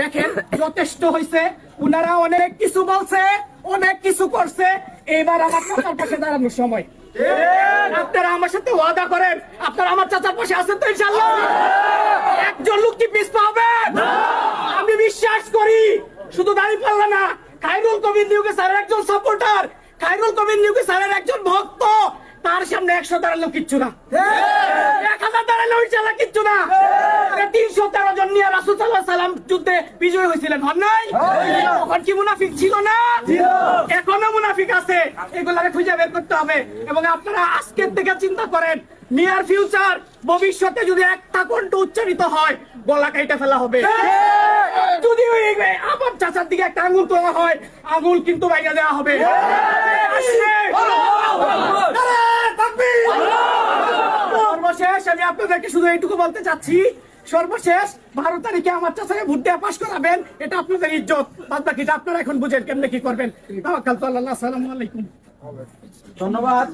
দেখেন যথেষ্ট হয়েছে, উনারা অনেক কিছু বলছে, অনেক কিছু করছে, এবার আমার চাচার পাশে দাঁড়ানোর সময়। আপনারা আমার সাথে ওয়াদা করেন, আপনারা আমার চাচার পাশে আছেন তো ইনশাআল্লাহ? একজন লোক কি পিছপা হবে? আমি বিশ্বাস করি শুধু দাঁড়িপাল্লা না, খায়রুল কবির নিয়োগে স্যারের একজন সাপোর্টার, খায়রুল কবির নিয়োগে স্যারের একজন ভক্ত, তার সামনে 100 দাঁড়ালেও কিচ্ছু না, 1000 দাঁড়ালেও ইনশাআল্লাহ কিচ্ছু না। 313 জন নিয়ে রাসূল সাল্লাল্লাহু আলাইহি ওয়াসাল্লাম যুদ্ধে বিজয় হয়েছিলেন, হন নাই? তখন কি মুনাফিক ছিল না? এখনো মুনাফিক আছে, এগুলারে খুঁজে বের করতে হবে। এবং আপনারা আজকের থেকে চিন্তা করেন, নিয়ার ফিউচার, ভবিষ্যতে যদি একটা কণ্ঠ উচ্চারিত হয়, গলা কাইটা ফেলা হবে। যদি আমার চাচার দিকে একটা আঙুল তোলা হয়, আঙুল কিন্তু বাইরে দেওয়া হবে। সর্বশেষ আমি আপনাদেরকে শুধু এইটুকু বলতে চাচ্ছি, সর্বশেষ 12 তারিখে আমার চাচাকে ভোট দিয়ে পাশ করাবেন, এটা আপনাদের ইজ্জত। বাদ বাকিটা আপনারা এখন বুঝেন কেমনে কি করবেন। তাওয়াক্কাল তো আল্লাহ। আসসালামু আলাইকুম। ধন্যবাদ।